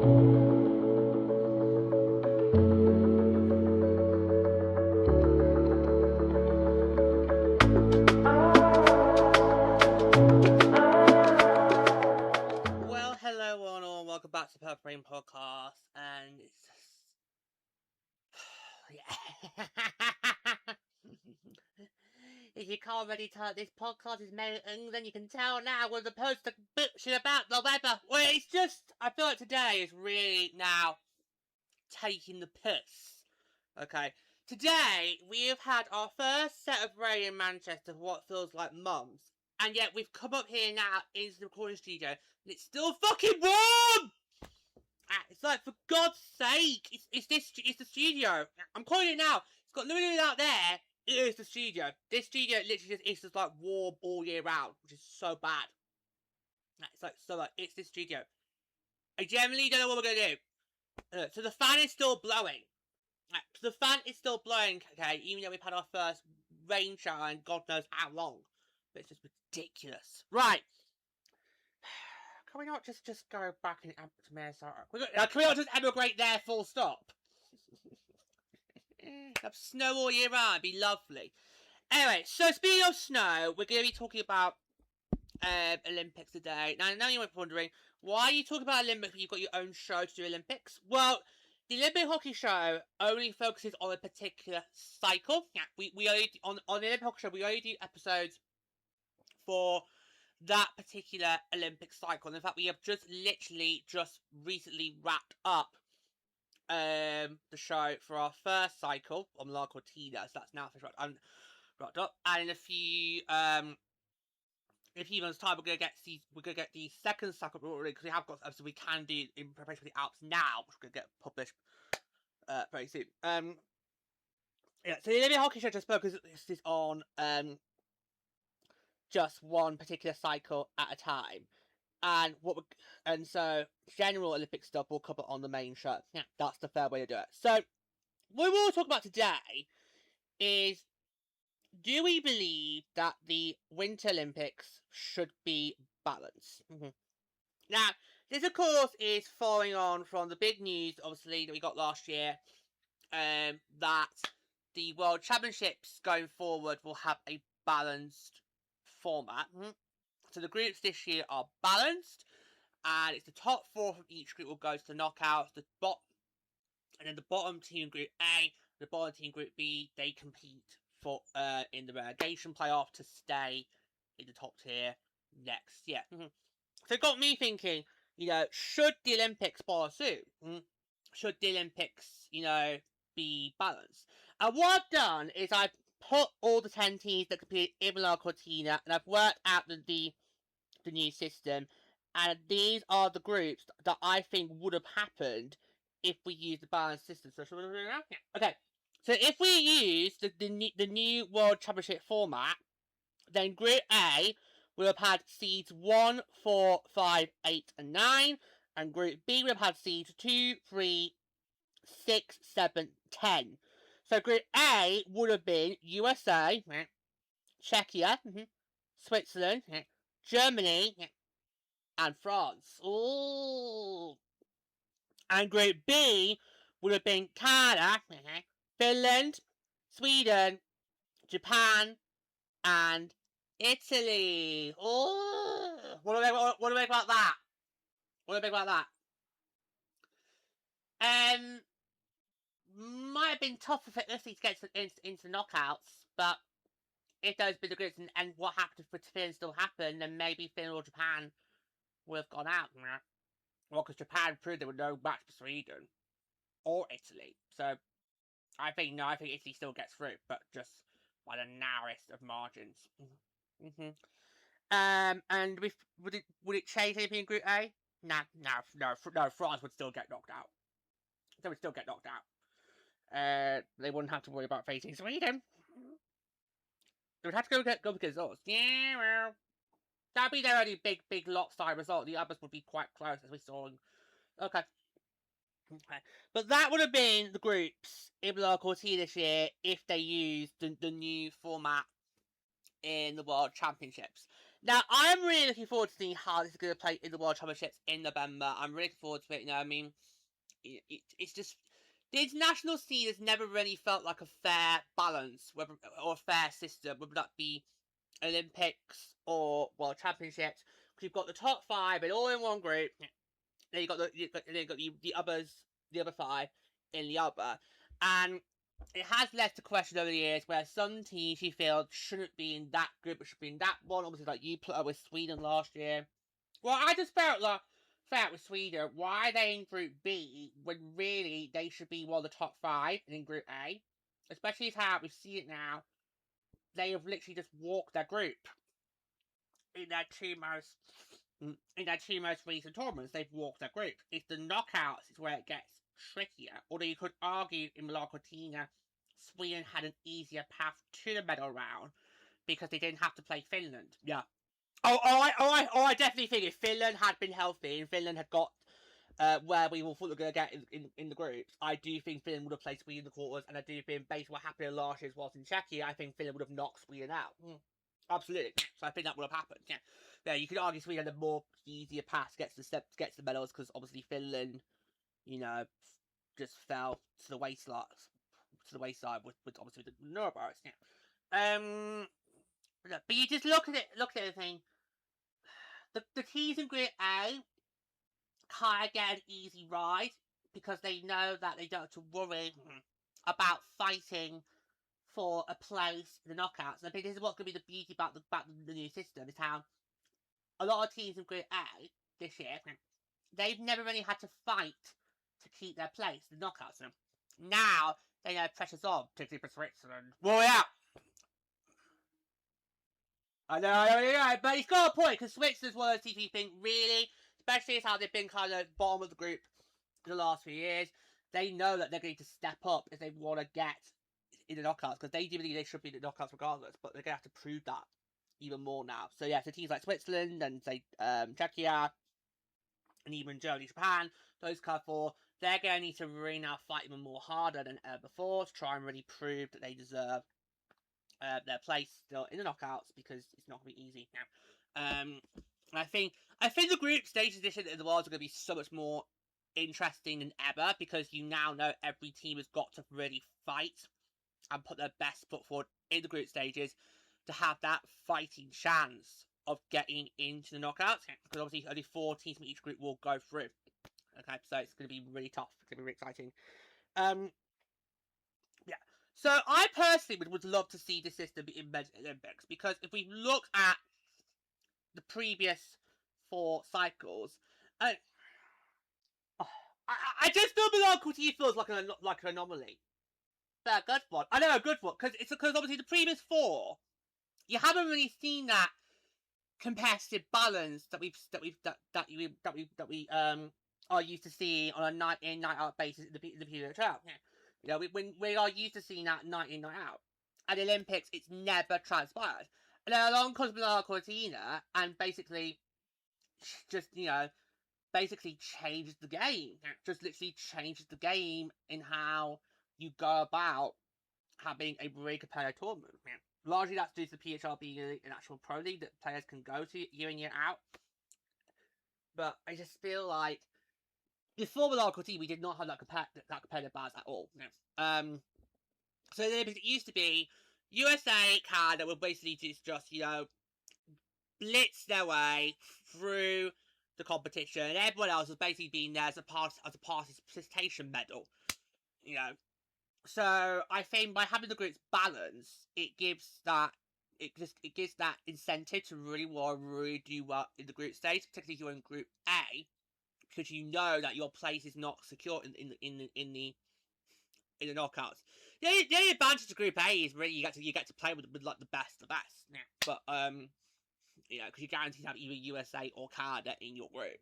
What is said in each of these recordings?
Well, hello one all, welcome back to the Purple Rain Podcast, and it's yeah. If you can't already tell, this podcast is made in England, you can tell now we're supposed to bitching about the weather. Well, it's just, I feel like today is really now taking the piss. Okay, today we have had our first set of rain in Manchester for what feels like months, and yet we've come up here now into the recording studio, and it's still fucking warm! It's like, for God's sake, it's the studio. I'm calling it now. It's got nothing out there. It is the studio. This studio literally just like warm all year round, which is so bad. It's this studio. I generally don't know what we're gonna do. So the fan is still blowing. So the fan is still blowing, okay, even though we've had our first rain shower and God knows how long. But it's just ridiculous. Right. Can we not just go back and to Minnesota? Can we not just emigrate there full stop? Have snow all year round, it'd be lovely. Anyway, so speaking of snow, we're going to be talking about Olympics today. Now, you might be wondering, why are you talking about Olympics when you've got your own show to do Olympics? Well, the Olympic hockey show only focuses on a particular cycle. Yeah, we only on the Olympic hockey show we only do episodes for that particular Olympic cycle. And in fact, we have just recently wrapped up the show for our first cycle on Milano, so that's now wrapped up. And in a few months' time, we're gonna get the second cycle because we have got so we can do in preparation for the Alps now, which we're gonna get published very soon. Yeah, so the Olympic hockey show just focuses on just one particular cycle at a time, and so general Olympic stuff we'll cover on the main show. Yeah, that's the fair way to do it. So what we'll talk about today is, do we believe that the Winter Olympics should be balanced? Now, this of course is following on from the big news, obviously, that we got last year, that the World Championships going forward will have a balanced format. So the groups this year are balanced, and it's the top four from each group will go to the knockouts. And then the bottom team in Group A, the bottom team in Group B, they compete for in the relegation playoff to stay in the top tier next year. So it got me thinking, should the Olympics follow suit? Should the Olympics, be balanced? And what I've done is I've put all the 10 teams that competed in Milano Cortina, and I've worked out the new system, and these are the groups that I think would have happened if we used the balanced system. So should we do it now? Yeah. Okay. So if we use the new World Championship format, then Group A will have had seeds 1, 4, 5, 8, and 9, and Group B will have had seeds 2, 3, 6, 7, 10. So Group A would have been USA, Czechia, Switzerland, Germany, and France. Ooh. And Group B would have been Canada, Finland, Sweden, Japan, and Italy. Oh, what do we think about that? What do we think about that? Might have been tougher for Italy to get into knockouts, but if those been the groups and what happened for Finland still happened, then maybe Finland or Japan would have gone out. Well, because Japan proved there were no match for Sweden or Italy. So I think Italy still gets through, but just by the narrowest of margins. And would it change anything in Group A? No. France would still get knocked out. They would still get knocked out. They wouldn't have to worry about facing Sweden. They would have to go with results. Yeah, well, that'd be their only big lopsided result. The others would be quite close, as we saw. Okay. But that would have been the groups in Milano Cortina this year if they used the new format in the World Championships. Now, I'm really looking forward to seeing how this is going to play in the World Championships in November. I'm really looking forward to it. I mean, it's just the international scene has never really felt like a fair balance, or a fair system, whether that be Olympics or World Championships. Because you've got the top 5 and all in one group. Then you got the other 5 in the other, and it has led to question over the years where some teams you feel shouldn't be in that group but should be in that one. Obviously, like you put up with Sweden last year. Well, I just felt with Sweden. Why are they in Group B when really they should be one of the top 5 in Group A? Especially how we see it now. They have literally just walked their group in their two most recent tournaments. They've walked their group. It's the knockouts is where it gets trickier. Although you could argue in Milano, Sweden had an easier path to the medal round because they didn't have to play Finland. Yeah. I definitely think if Finland had been healthy and Finland had got where we thought we were going to get in the groups, I do think Finland would have played Sweden in the quarters, and I do think based on what happened in last year's was in Czechia, I think Finland would have knocked Sweden out. Absolutely. So I think that would have happened. Yeah, you could argue Sweden had a more easier path gets the medals because obviously Finland, just fell to the wayside with obviously the Neurovirus. Yeah. But you just look at the thing. The teams in Group A kind of get an easy ride because they know that they don't have to worry about fighting for a place in the knockouts. And I think this is what's going to be the beauty about the new system, is how a lot of teams in Group A this year, they've never really had to fight to keep their place in the knockouts. And now they know pressure's on, particularly for Switzerland. Well, yeah. I know, but he's got a point, because Switzerland's one of those teams you think, really, especially as how they've been kind of bottom of the group in the last few years, they know that they're going to step up if they want to get in the knockouts, because they do believe they should be in the knockouts regardless, but they're going to have to prove that even more now. So yeah, so teams like Switzerland and say Czechia and even Germany, Japan, those kind of 4, they're going to need to really now fight even more harder than ever before to try and really prove that they deserve their place still in the knockouts, because it's not going to be easy now. I think the group stage edition in the world is going to be so much more interesting than ever, because you now know every team has got to really fight and put their best foot forward in the group stages to have that fighting chance of getting into the knockouts, because obviously only 4 teams from each group will go through. Okay, so it's going to be really tough. It's going to be really exciting. Yeah. So I personally would love to see this system in the Olympics, because if we look at the previous 4 cycles, I just feel Milano feels like an anomaly. But a good one. I know, a good one, because obviously the previous 4, you haven't really seen that competitive balance that we are used to seeing on a night in, night out basis in the PWHL. Yeah. We are used to seeing that night in, night out. At the Olympics, it's never transpired. And then along comes Milano Cortina and basically just, basically changes the game. Just literally changes the game in how you go about having a really competitive tournament. Largely that's due to the PHL being an actual pro league that players can go to year in, year out. But I just feel like before Milano Cortina, we did not have that competitive buzz at all. So it used to be USA, Canada would basically just blitz their way through the competition, and everyone else was basically being there as a participation medal. So I think by having the groups balance, it gives that incentive to really do well in the group stage, particularly if you're in Group A, because you know that your place is not secure in the knockouts. The only advantage of Group A is really you get to play with like the best of the best. Yeah. But because you're guaranteed to have either USA or Canada in your group.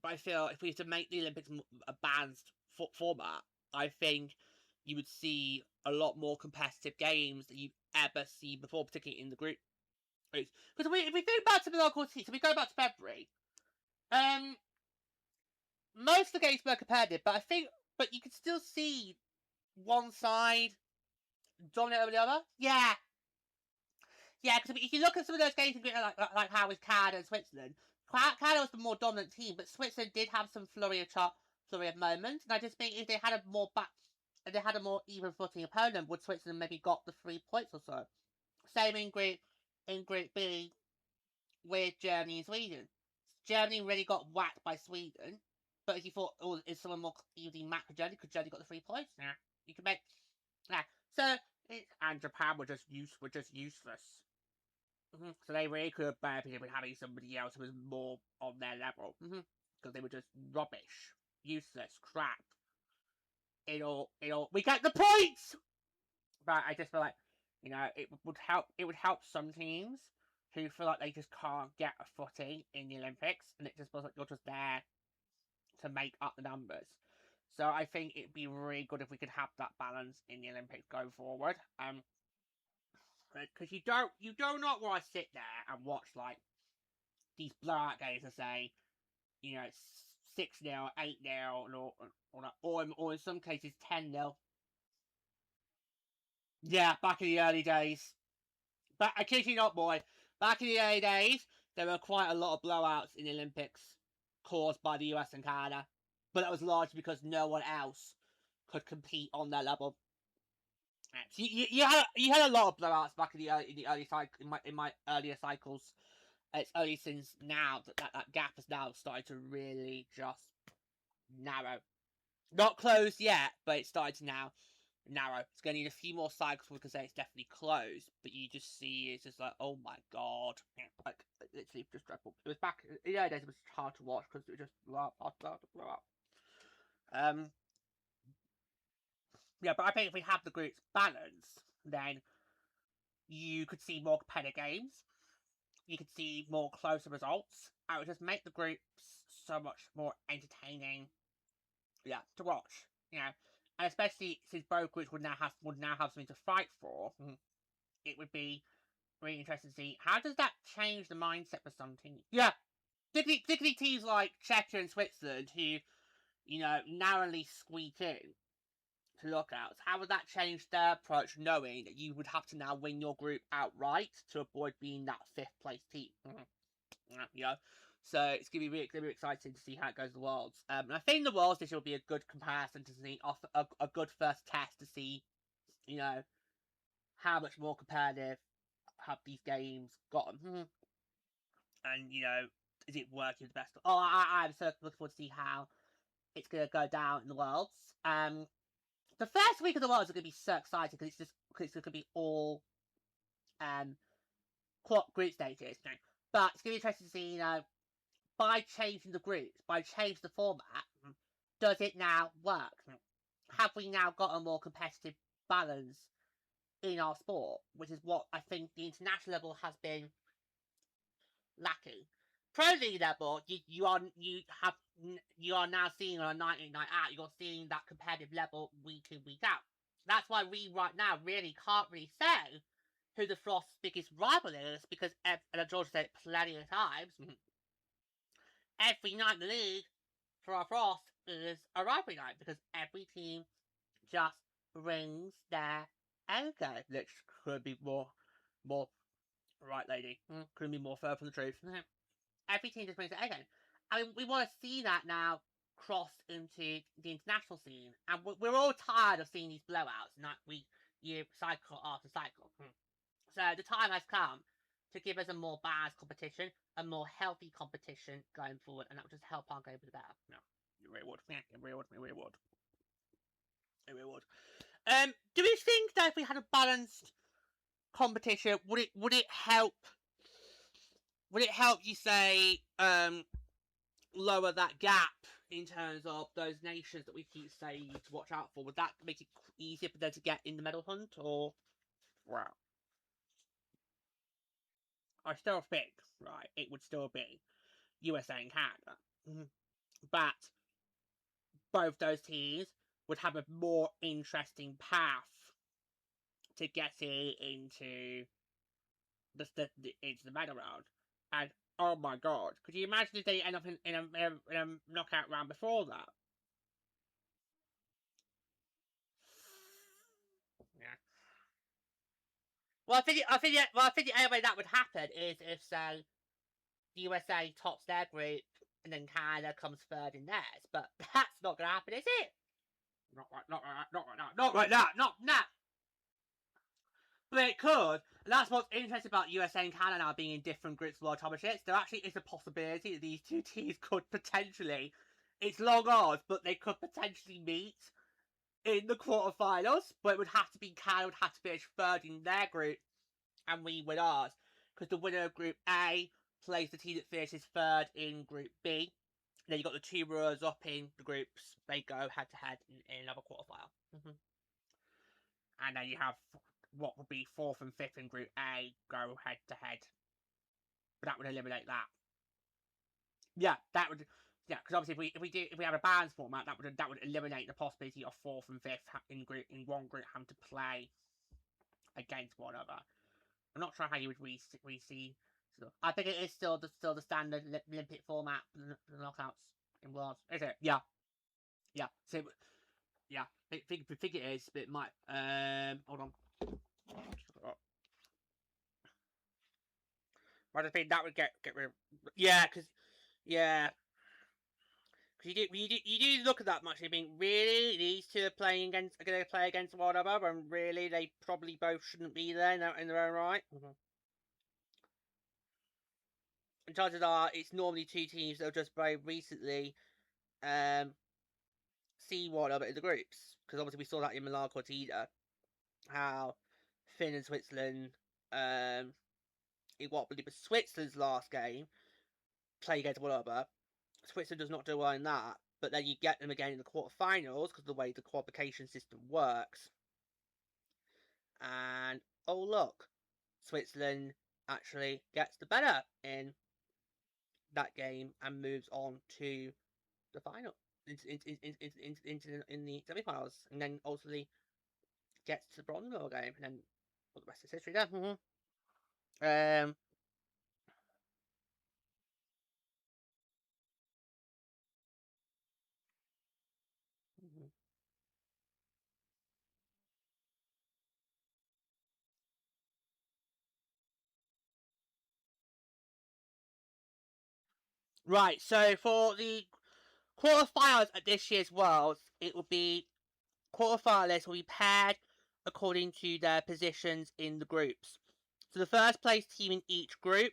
But I feel if we have to make the Olympics a balanced format, I think you would see a lot more competitive games than you've ever seen before, particularly in the group. Because if we think back to Milano Cortina, so we go back to February. Most of the games were competitive, but you could still see one side dominate over the other. Yeah. Yeah, because if you look at some of those games, like how with Canada and Switzerland, Canada was the more dominant team, but Switzerland did have some flurry of moments, and I just think if they had if they had a more even footing opponent, would Switzerland maybe got the 3 points or so? Same in Group B with Germany and Sweden. Germany really got whacked by Sweden, but if you thought, oh, is someone more easily matched with Germany? Could Germany got the 3 points? Nah, you can make. Nah, so and Japan were just useless. So they really could have benefited with having somebody else who was more on their level. Because they were just rubbish, useless, crap. We get the points! But I just feel like, it would help some teams who feel like they just can't get a footing in the Olympics, and it just feels like you're just there to make up the numbers. So I think it'd be really good if we could have that balance in the Olympics going forward. Because you do not want to sit there and watch like these blowout games and say, 6-0, 8-0, or in some cases 10-0. Yeah, back in the early days. But I kid you not, boy. Back in the early days, there were quite a lot of blowouts in the Olympics caused by the US and Canada. But that was largely because no one else could compete on their level. So you had a lot of blowouts back in the early cycle in my earlier cycles. It's only since now that gap has now started to really just narrow. Not closed yet, but it's started to now narrow. It's going to need a few more cycles before we can say it's definitely closed. But you just see it's just like, oh my god, like literally just dreadful. It was back in the early days. It was hard to watch because it was just hard to blow up. Yeah, but I think if we have the groups balanced, then you could see more competitive games. You could see more closer results. And it would just make the groups so much more entertaining. Yeah, to watch. And especially since both groups would now have something to fight for. It would be really interesting to see how does that change the mindset for some teams. Yeah, particularly teams like Czechia and Switzerland who, narrowly squeak in to lookouts. How would that change their approach, knowing that you would have to now win your group outright to avoid being that 5th place team? So it's gonna be really exciting to see how it goes in the Worlds. And I think the Worlds this year will be a good comparison to see a good first test to see, how much more competitive have these games gotten, and is it working the best? Oh, I'm so looking forward to see how it's gonna go down in the Worlds. The first week of the Worlds is going to be so exciting because it's going to be all group stages. But it's going to be interesting to see, by changing the groups, by changing the format, does it now work? Have we now got a more competitive balance in our sport, which is what I think the international level has been lacking. Pro League level, you are now seeing on a night in, night out, you're seeing that competitive level week in, week out. That's why we right now really can't really say who the Frost's biggest rival is, because, and George said it plenty of times, every night in the league for our Frost is a rivalry night, because every team just brings their A game, which could be more right, lady, couldn't be more far from the truth. Every team just brings their A game. I mean, we want to see that now cross into the international scene, and we're all tired of seeing these blowouts, year cycle after cycle. So the time has come to give us a more balanced competition, a more healthy competition going forward, and that will just help our game better. No, it really would. Yeah, it really would. It really would. It really would. Do we think that if we had a balanced competition, would it help? Would it help you say lower that gap in terms of those nations that we keep saying you need to watch out for? Would that make it easier for them to get in the medal hunt, or wow? I still think, right, it would still be USA and Canada, but both those teams would have a more interesting path to getting into the medal round. And oh my god, could you imagine if they end up in a knockout round before that? Yeah. I think the only way that would happen is if, say, the USA tops their group and then Canada comes third in theirs. But that's not going to happen, is it? Not right now. Not now. But it could. And that's what's interesting about USA and Canada now being in different groups of World Championships. There actually is a possibility that these two teams could potentially, it's long odds, but they could potentially meet in the quarterfinals. But it would have to be Canada would have to finish third in their group, and we win ours. Because the winner of Group A plays the team that finishes third in Group B. And then you've got the two runners up in the groups. They go head to head in another quarterfinal. And then you have what would be 4th and 5th in Group A go head to head. But that would eliminate that. Yeah, that would. Yeah, because obviously if we have a bands format, that would eliminate the possibility of 4th and 5th in one group having to play against one another. I'm not sure how you would see. I think it is still the standard Olympic format, the knockouts in Worlds. Is it? Yeah. So, yeah. I think it is, but it might. Hold on. I just think that would get rid of. Yeah, because you do look at that much. You think really these two are going to play against one another, and really they probably both shouldn't be there in their own right. And chances are it's normally two teams that have just very recently see one another in the groups, because obviously we saw that in Milano Cortina, how Finn and Switzerland in what I believe was Switzerland's last game play against one another. Switzerland does not do well in that, but then you get them again in the quarterfinals because of the way the qualification system works. And oh look, Switzerland actually gets the better in that game and moves on to the final, in the semi-finals, and then ultimately gets to the bronze medal game, and then well, the rest is history there. Right, so for the quarterfinals at this year's Worlds, it will be quarterfinalists will be paired according to their positions in the groups. So the first place team in each group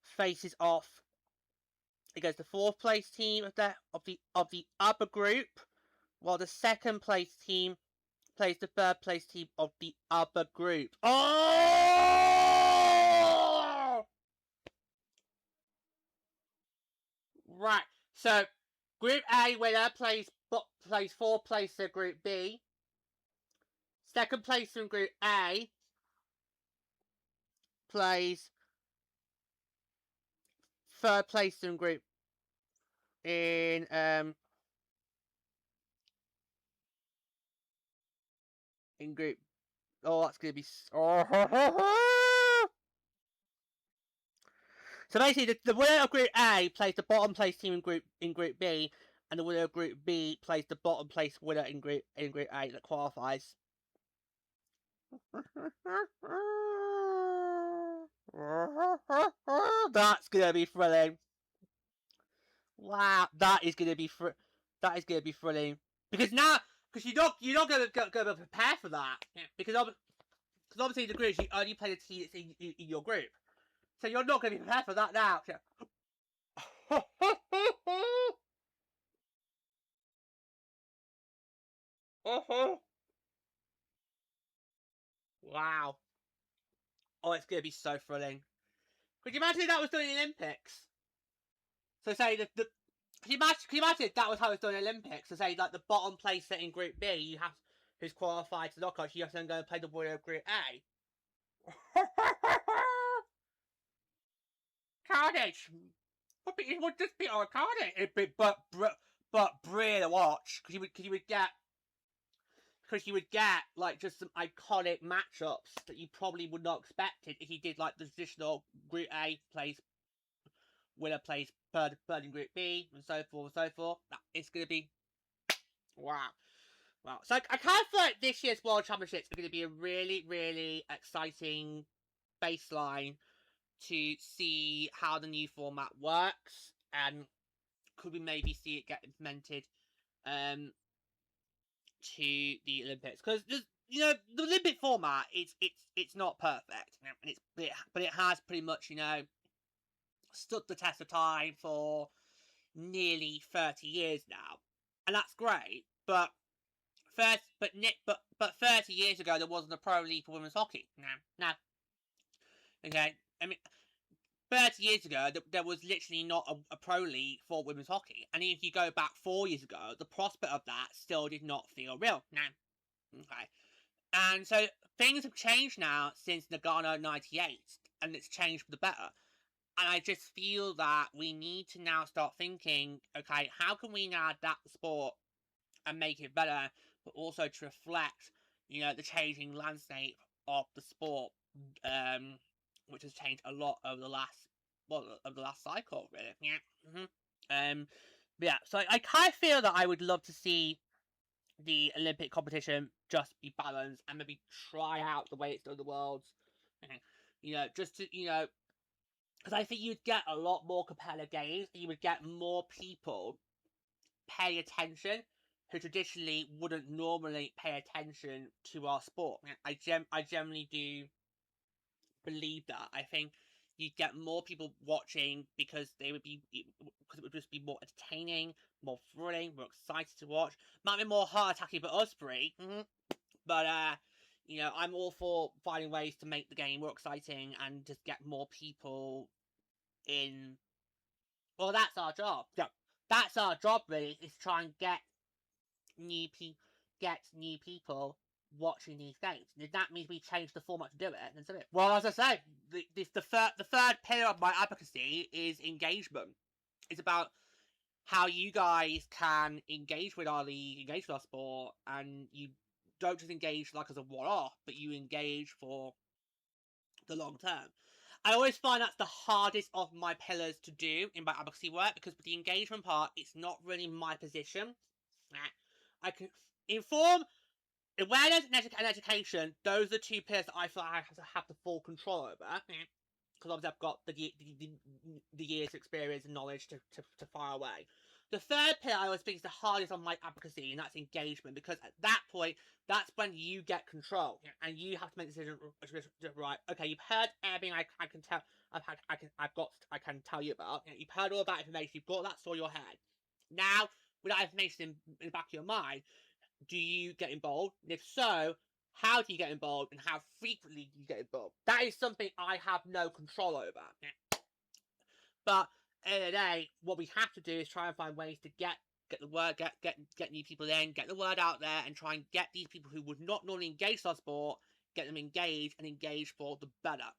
faces off against the fourth place team of the upper group, while the second place team plays the third place team of the upper group. Oh! Right. So Group A winner plays fourth place in Group B. Second place in Group A plays third place in Group in Group. Oh, that's gonna be. Oh. So basically, the winner of Group A plays the bottom place team in Group B, and the winner of Group B plays the bottom place winner in Group A that qualifies. That's gonna be thrilling. Wow, that is gonna be thrilling because you're not gonna prepare for that, because obviously the groups you only play the team that's in your group, so you're not gonna be prepared for that now. Wow. Oh, it's gonna be so thrilling. Could you imagine if that was done in the Olympics? So say can you imagine if that was how it's done in the Olympics? So say like the bottom place in Group B, you have who's qualified to knockouts, you have to then go and play the winner of Group A. Carnage. It would just be on carnage. But brilliant to watch, because you would get like just some iconic matchups that you probably would not expected if you did like the traditional Group A plays winner plays third in Group B and so forth and so forth. It's gonna be wow. Well, so I kind of feel like this year's World Championships are going to be a really, really exciting baseline to see how the new format works, and could we maybe see it get implemented to the Olympics? Because the Olympic format it's not perfect, and but it has pretty much stood the test of time for nearly 30 years now, and that's great. But 30 years ago there wasn't a pro league for women's hockey. No. Okay, I mean, 30 years ago, there was literally not a pro league for women's hockey. And if you go back 4 years ago, the prospect of that still did not feel real. No. Okay. And so things have changed now since Nagano 98, and it's changed for the better. And I just feel that we need to now start thinking, okay, how can we now adapt the sport and make it better, but also to reflect, the changing landscape of the sport, which has changed a lot over the last cycle, really. Yeah. But yeah. So I kind of feel that I would love to see the Olympic competition just be balanced and maybe try out the way it's done in the Worlds. Just to because I think you'd get a lot more competitive games. You would get more people pay attention who traditionally wouldn't normally pay attention to our sport. I generally do believe that. I think you'd get more people watching because it would just be more entertaining, more thrilling, more excited to watch. Might be more heart attacking for us three, but I'm all for finding ways to make the game more exciting and just get more people in. Well, that's our job. Yeah, that's our job. Really, is to try and get new people watching these games. And if that means we change the format to do it, then so it. Well, as I say, the third pillar of my advocacy is engagement. It's about how you guys can engage with our league, engage with our sport, and you don't just engage like as a one-off, but you engage for the long term. I always find that's the hardest of my pillars to do in my advocacy work, because with the engagement part, it's not really my position. I can inform, awareness and education. Those are the two pillars that I feel like I have the full control over. Because obviously I've got the years of experience and knowledge to fire away. The third pillar I always think is the hardest on my advocacy, and that's engagement. Because at that point, that's when you get control, and you have to make the decision. Right? Okay, you've heard everything I can tell. I can tell you about. You've heard all that information. You've got that story in your head. Now, with that information in the back of your mind, do you get involved? And if so, how do you get involved, and how frequently do you get involved? That is something I have no control over. But at the end of the day, what we have to do is try and find ways to get the word, get new people in, get the word out there, and try and get these people who would not normally engage with our sport, get them engaged, and engaged for the better.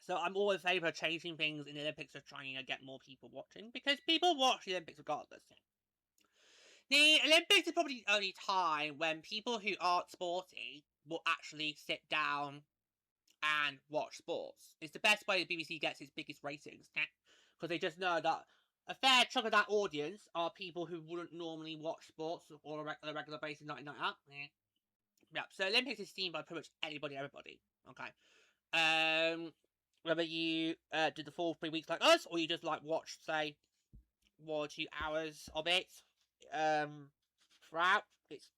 So I'm all in favour of changing things in the Olympics to try and get more people watching, because people watch the Olympics regardless. The Olympics is probably the only time when people who aren't sporty will actually sit down and watch sports. It's the best way the BBC gets its biggest ratings, because they just know that a fair chunk of that audience are people who wouldn't normally watch sports on a regular basis, night out. Yeah, so Olympics is seen by pretty much everybody. Okay. Whether you did the full 3 weeks like us, or you just watch, say, 1 or 2 hours of it throughout, it's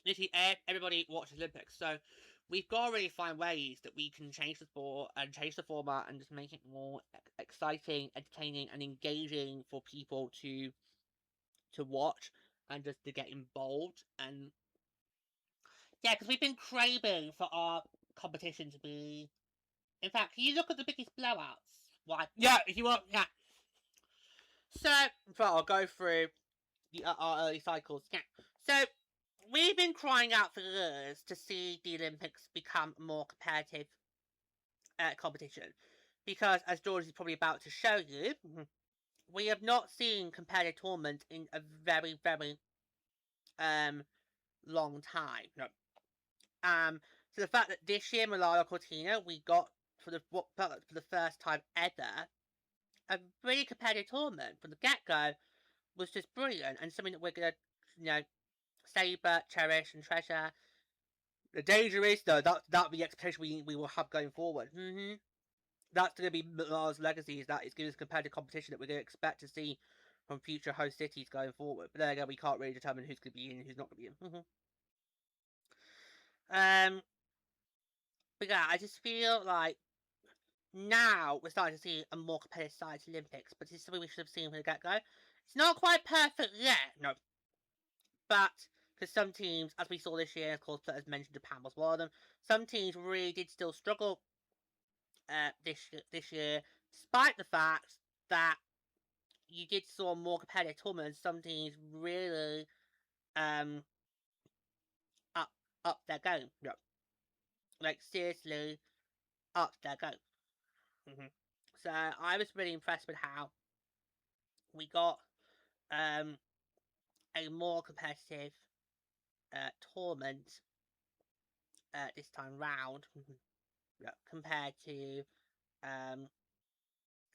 literally everybody watches Olympics. So we've got to really find ways that we can change the sport and change the format and just make it more exciting, entertaining, and engaging for people to watch and just to get involved. And yeah, because we've been craving for our competition to be. In fact, can you look at the biggest blowouts? Why? Yeah, if you want. Yeah. So I'll go through our early cycles. Yeah. So we've been crying out for years to see the Olympics become a more competitive competition, because as George is probably about to show you, we have not seen competitive tournaments in a very, very long time. No. So the fact that this year Milano Cortina we got for the first time ever a really competitive tournament from the get-go was just brilliant, and something that we're going to Sabre, Cherish, and Treasure. The danger is, though, that'll be the expectation we will have going forward. That's going to be Milano's legacy, is that it's giving us competitive competition that we're going to expect to see from future host cities going forward. But then again, we can't really determine who's going to be in and who's not going to be in. But yeah, I just feel like now we're starting to see a more competitive side to Olympics, but this is something we should have seen from the get-go. It's not quite perfect yet, no. But, because some teams, as we saw this year, of course, as mentioned, Japan was one of them, some teams really did still struggle this year, despite the fact that you did saw more competitive tournaments. Some teams really up their game. Yeah. Like, seriously, up their game. So, I was really impressed with how we got a more competitive tournament this time round compared to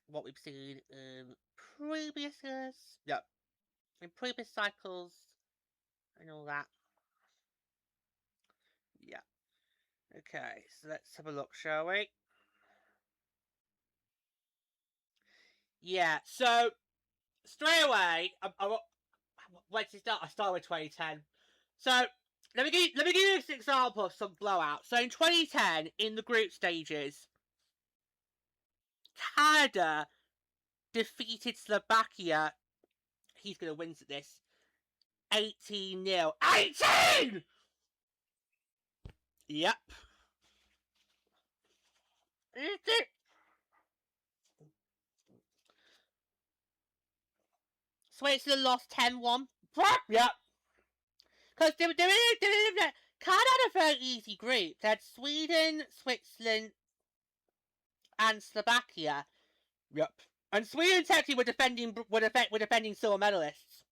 what we've seen in previous years. Yeah, in previous cycles and all that. Yeah. Okay, so let's have a look, shall we? Yeah, so straight away, where to start? I start with 2010. So let me give you an example of some blowouts. So in 2010, in the group stages, Canada defeated Slovakia. He's gonna win at this. 18-0. 18! Yep. Switzerland lost 10-1. Yep. Because Canada had a very easy group. They had Sweden, Switzerland, and Slovakia. Yep. And Sweden technically were defending silver medalists.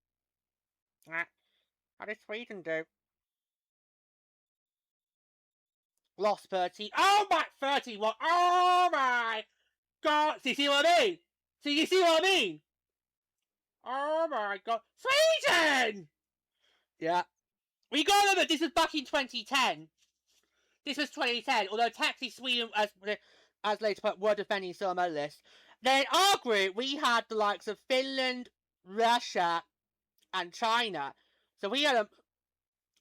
How did Sweden do? Lost 30. Oh my 31. Oh my god. So you see what I mean? Oh my god. Sweden! Yeah. We got them, but this was back in 2010. This was 2010, although technically Sweden, as later put, were defending silver medalists. Then in our group, we had the likes of Finland, Russia, and China. So we had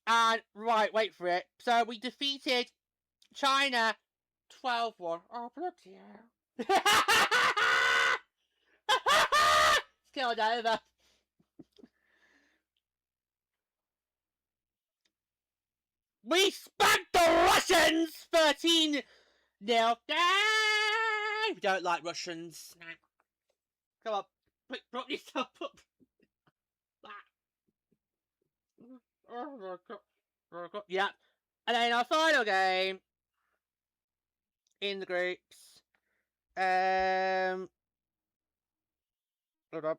and right, wait for it. So we defeated China 12-1. Oh, bloody hell. Killed over. We spanked the Russians 13-0. We don't like Russians. Come on, prop yourself up. Oh my god. Yeah. And then our final game in the groups. Hold on.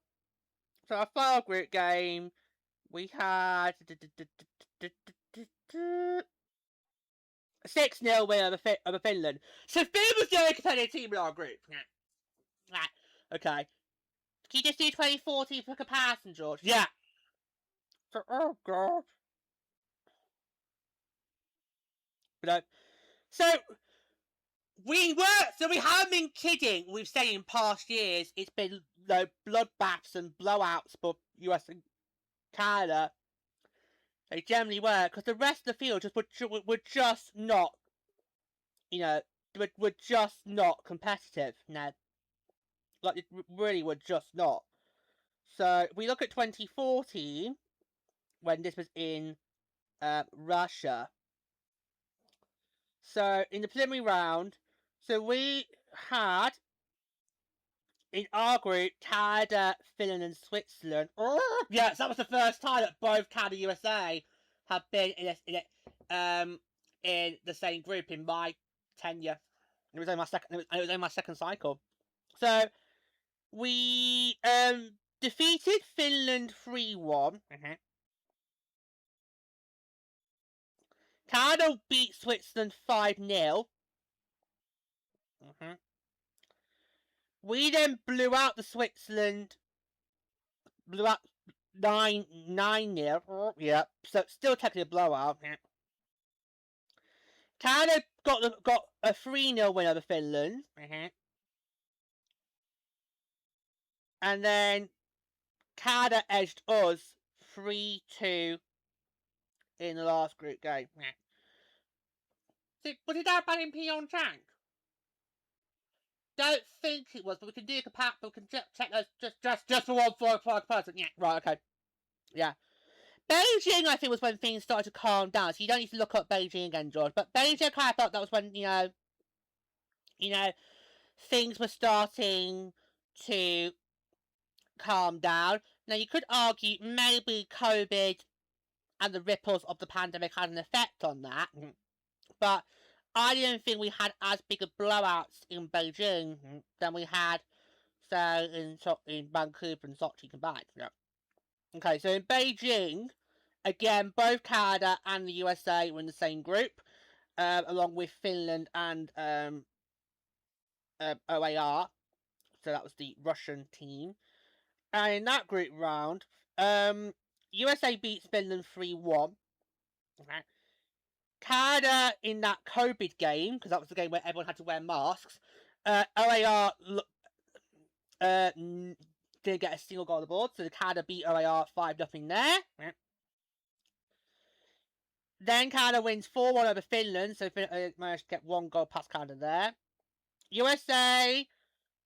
So our final group game, we had 6-0 win over Finland. So Finland was the only competitive team in our group. Okay. Can you just do 2014 for comparison, George? Yeah. So, oh god. But so we haven't been kidding. We've said in past years it's been bloodbaths and blowouts for US and Canada. They generally were, because the rest of the field just were just not, were just not competitive. Now, like it really were just not. So if we look at 2014, when this was in Russia. So in the preliminary round, so we had in our group Canada, Finland, and Switzerland. Oh, yes, that was the first time that both Canada and USA have been in the same group in my tenure. It was only my second. It was only my second cycle. So we defeated Finland 3-1. Canada beat Switzerland 5-0. We then blew out the Switzerland. 9-0. Yeah, so still technically a blowout. Yeah. Canada got a 3-0 win over Finland. And then Canada edged us 3-2 in the last group game. Was it that bad in Pyeongchang? Don't think it was, but we can do a compat. But we can check those just for one person. Yeah, right, okay. Yeah. Beijing, I think, was when things started to calm down. So you don't need to look up Beijing again, George. But Beijing, I kind of thought that was when things were starting to calm down. Now you could argue maybe COVID and the ripples of the pandemic had an effect on that, but I didn't think we had as big a blowouts in Beijing than we had, say, in Vancouver and Sochi combined. Yeah. Okay, so in Beijing, again, both Canada and the USA were in the same group, along with Finland and OAR. So that was the Russian team. And in that group round, USA beats Finland 3-1. Okay. Canada in that COVID game, because that was the game where everyone had to wear masks, OAR didn't get a single goal on the board, so Canada beat OAR 5-0 there. Then Canada wins 4-1 over Finland, so Finland managed to get one goal past Canada there. USA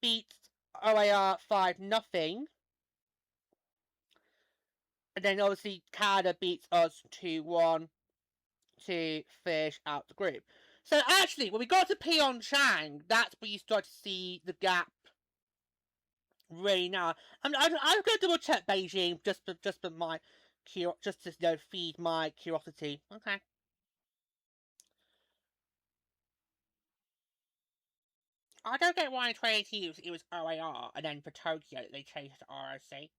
beats OAR 5-0. And then obviously Canada beats us 2-1 to finish out the group. So actually, when we got to Pyeongchang, that's where you start to see the gap really now. I'm going to double check Beijing just for my just to feed my curiosity. Okay. I don't get why in 2018 it was OAR, and then for Tokyo they changed to ROC.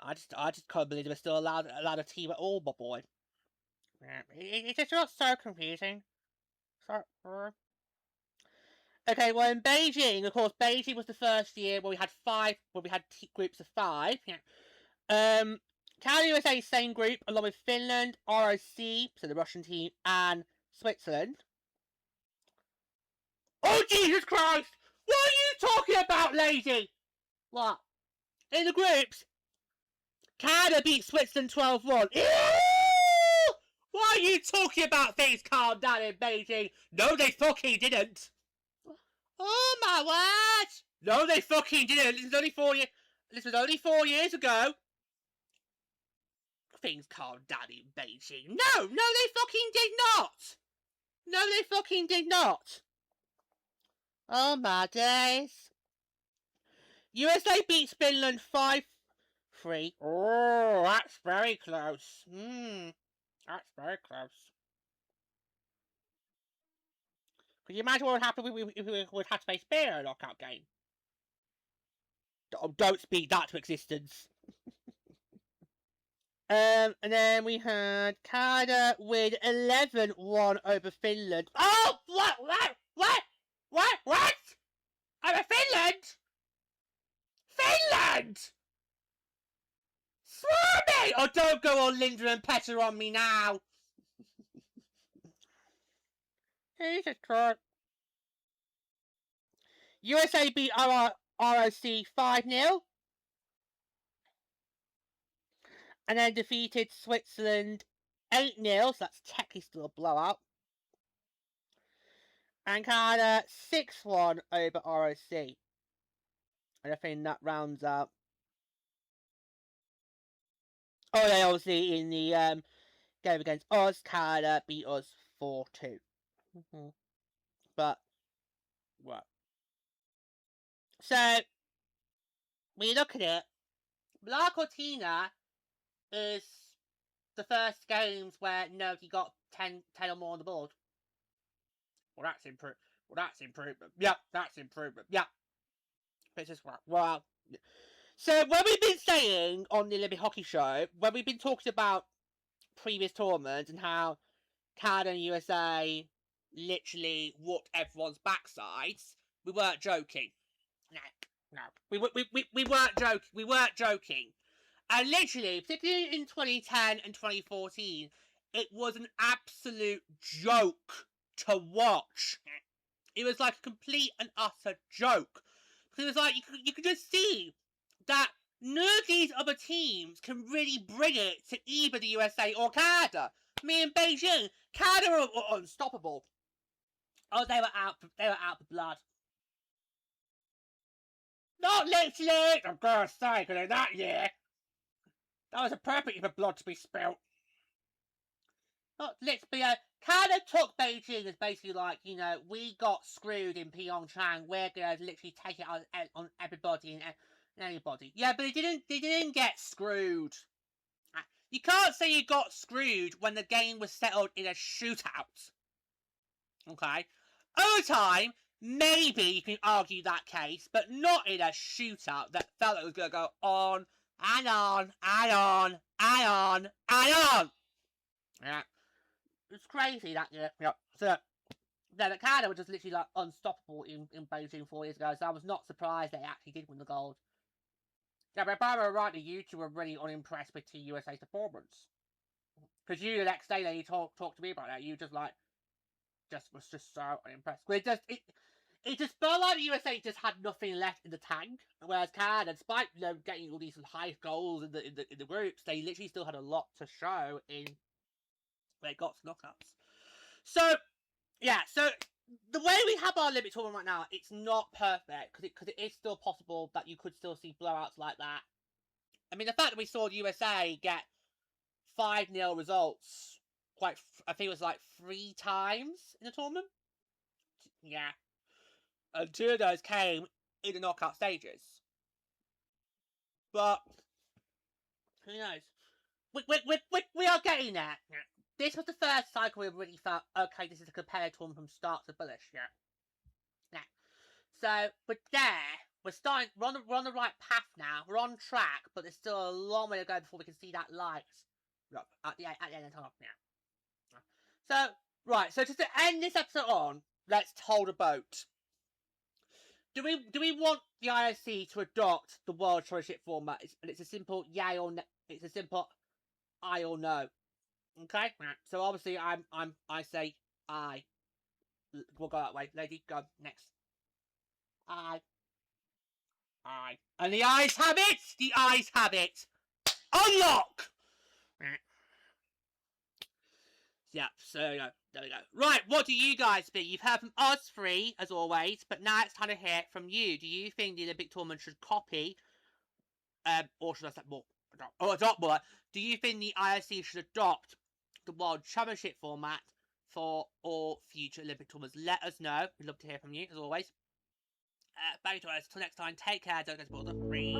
I just can't believe they were still allowed a team at all, my boy. Yeah, it's just so confusing. Okay, well in Beijing, of course, Beijing was the first year where we had groups of 5. Yeah. Canada, USA, same group, along with Finland, ROC, so the Russian team, and Switzerland. Oh Jesus Christ! What are you talking about, lady? What? In the groups, Canada beat Switzerland 12-1. Why are you talking about things calm down in Beijing? No, they fucking didn't. Oh my word! No, they fucking didn't. This was only 4 years ago. Things calmed down in Beijing. No, they fucking did not. No, they fucking did not. Oh my days. USA beats Finland 5-3. Oh, that's very close. That's very close. Could you imagine what would happen if we would have to face Spain in a knockout game? Oh, don't speak that to existence. And then we had Canada with 11-1 over Finland. Oh, what? Over Finland? Finland! Swear me! Oh, don't go on Linda and Petter on me now. Jesus Christ. USA beat ROC 5-0. And then defeated Switzerland 8-0, so that's technically still a blowout. And Canada 6-1 over ROC. And I think that rounds up. Oh, yeah, obviously in the game against us, Canada beat us 4-2. But, what? So, when you look at it, La Cortina is the first games where nobody got 10 or more on the board. Well, that's improvement. Yeah, that's improvement. Yeah. It's just, well. So, when we've been saying on the Olympic Hockey Show, when we've been talking about previous tournaments and how Canada and USA literally whooped everyone's backsides, we weren't joking. No. We weren't joking. We weren't joking. And literally, particularly in 2010 and 2014, it was an absolute joke to watch. It was like a complete and utter joke. Because it was like, you could just see that none of these other teams can really bring it to either the USA or Canada. Me and Beijing, Canada were unstoppable. Oh, they were out for blood. Not literally! I'm gonna say, because in that year, that was appropriate for blood to be spilt. Not literally, Canada took Beijing as basically like, we got screwed in Pyeongchang, we're gonna literally take it on everybody and anybody. Yeah, but they didn't get screwed. You can't say you got screwed when the game was settled in a shootout. Okay? Overtime, maybe you can argue that case, but not in a shootout that felt like it was going to go on and on and on and on and on. Yeah. It's crazy that year. Yeah. So, the Canada was just literally like unstoppable in Beijing 4 years ago, so I was not surprised they actually did win the gold. Yeah, but if I were right, you two were really unimpressed with Team USA's performance. Because you, the next day, you talked to me about that. You just like, was just so unimpressed. It just felt like the USA just had nothing left in the tank. Whereas Canada, despite getting all these high goals in the groups, they literally still had a lot to show in when it got to knockouts. So yeah, so the way we have our Olympic tournament right now, it's not perfect because it is still possible that you could still see blowouts like that. I mean, the fact that we saw the USA get 5-0 results I think it was like 3 times in the tournament. Yeah. And 2 of those came in the knockout stages. But who knows? We are getting there. This was the first cycle we really felt, okay, this is a competitive tournament from start to finish. Yeah. So we're there. We're on the right path now. We're on track, but there's still a long way to go before we can see that light at the end of the top. Yeah. So right. So just to end this episode on, let's hold a vote. Do we want the IOC to adopt the World Championship format? It's a simple yay or no. It's a simple aye or no. Okay. So obviously I say aye. We'll go that way. Lady, go next. Aye. Aye. And the eyes have it! The eyes have it! Unlock! Yeah, so there we go. Right, what do you guys think? You've heard from us 3, as always, but now it's time to hear from you. Do you think the Olympic tournament should copy, or should I say more? Adopt more. Do you think the IOC should adopt the World Championship format for all future Olympic tournaments? Let us know. We'd love to hear from you, as always. Thank you to us. Till next time, take care. Don't go to the breeze.